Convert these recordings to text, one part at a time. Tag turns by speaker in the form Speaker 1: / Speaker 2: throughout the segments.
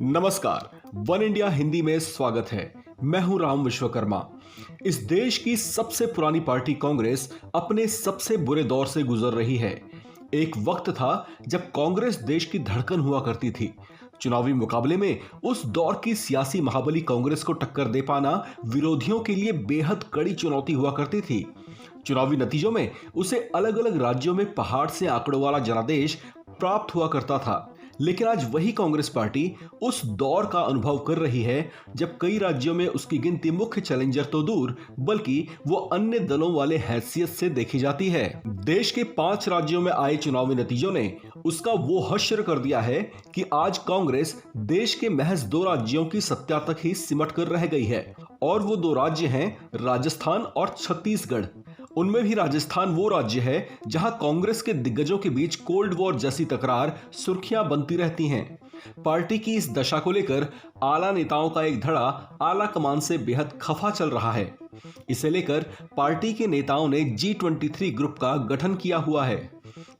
Speaker 1: नमस्कार। One India Hindi में स्वागत है। मैं हूं राम विश्वकर्मा। इस देश की सबसे पुरानी पार्टी कांग्रेस अपने सबसे बुरे दौर से गुजर रही है। एक वक्त था जब कांग्रेस देश की धड़कन हुआ करती थी। चुनावी मुकाबले में उस दौर की सियासी महाबली कांग्रेस को टक्कर दे पाना विरोधियों के लिए बेहद कड़ी चुनौती हुआ करती थी। चुनावी नतीजों में उसे अलग अलग राज्यों में पहाड़ से आंकड़ों वाला जनादेश प्राप्त हुआ करता था। लेकिन आज वही कांग्रेस पार्टी उस दौर का अनुभव कर रही है जब कई राज्यों में उसकी गिनती मुख्य चैलेंजर तो दूर बल्कि वो अन्य दलों वाले हैसियत से देखी जाती है। देश के 5 राज्यों में आए चुनावी नतीजों ने उसका वो हश्र कर दिया है कि आज कांग्रेस देश के महज 2 राज्यों की सत्ता तक ही सिमट कर रह गई है और वो 2 राज्य हैं राजस्थान और छत्तीसगढ़। उनमें भी राजस्थान वो राज्य है जहां कांग्रेस के दिग्गजों के बीच कोल्ड वॉर जैसी तकरार सुर्खियां बनती रहती हैं। पार्टी की इस दशा को लेकर आला नेताओं का एक धड़ा आला कमान से बेहद खफा चल रहा है। इसे लेकर पार्टी के नेताओं ने G23 ग्रुप का गठन किया हुआ है।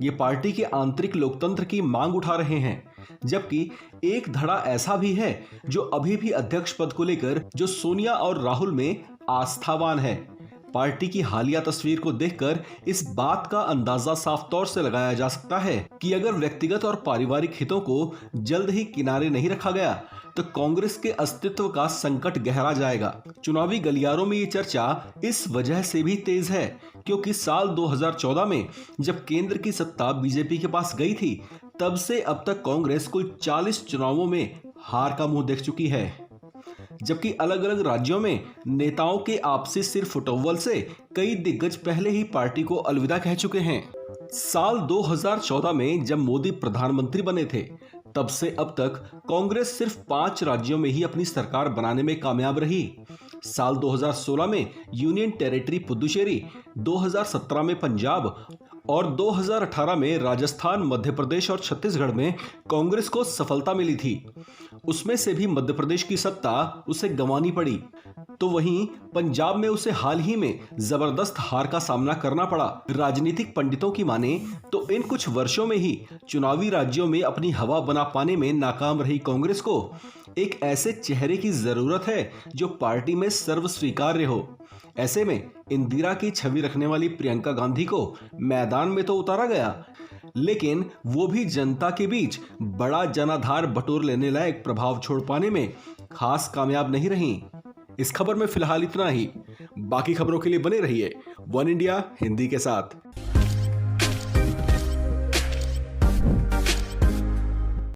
Speaker 1: ये पार्टी के आंतरिक लोकतंत्र की मांग उठा रहे हैं, जबकि एक धड़ा ऐसा भी है जो अभी भी अध्यक्ष पद को लेकर जो सोनिया और राहुल में आस्थावान है। पार्टी की हालिया तस्वीर को देखकर इस बात का अंदाजा साफ तौर से लगाया जा सकता है कि अगर व्यक्तिगत और पारिवारिक हितों को जल्द ही किनारे नहीं रखा गया तो कांग्रेस के अस्तित्व का संकट गहरा जाएगा। चुनावी गलियारों में ये चर्चा इस वजह से भी तेज है क्योंकि साल 2014 में जब केंद्र की सत्ता बीजेपी के पास गई थी, तब से अब तक कांग्रेस कुल 40 चुनावों में हार का मुंह देख चुकी है, जबकि अलग अलग राज्यों में नेताओं के आपसी सिर फुटअव्वल से कई दिग्गज पहले ही पार्टी को अलविदा कह चुके हैं। साल 2014 में जब मोदी प्रधानमंत्री बने थे, तब से अब तक कांग्रेस सिर्फ 5 राज्यों में ही अपनी सरकार बनाने में कामयाब रही। साल 2016 में यूनियन टेरिटरी पुदुचेरी, 2017 में पंजाब और 2018 में राजस्थान, मध्य प्रदेश और छत्तीसगढ़ में कांग्रेस को सफलता मिली थी। उसमें से भी मध्य प्रदेश की सत्ता उसे गंवानी पड़ी, तो वहीं पंजाब में उसे हाल ही में जबरदस्त हार का सामना करना पड़ा। राजनीतिक पंडितों की माने तो इन कुछ वर्षों में ही चुनावी राज्यों में अपनी हवा बना पाने में नाकाम रही कांग्रेस को एक ऐसे चेहरे की जरूरत है जो पार्टी में सर्व स्वीकार्य हो। ऐसे में इंदिरा की छवि रखने वाली प्रियंका गांधी को मैदान में तो उतारा गया, लेकिन वो भी जनता के बीच बड़ा जनाधार बटोर लेने लायक प्रभाव छोड़ पाने में खास कामयाब नहीं रही। इस खबर में फिलहाल इतना ही। बाकी खबरों के लिए बने रहिए वन इंडिया हिंदी के साथ।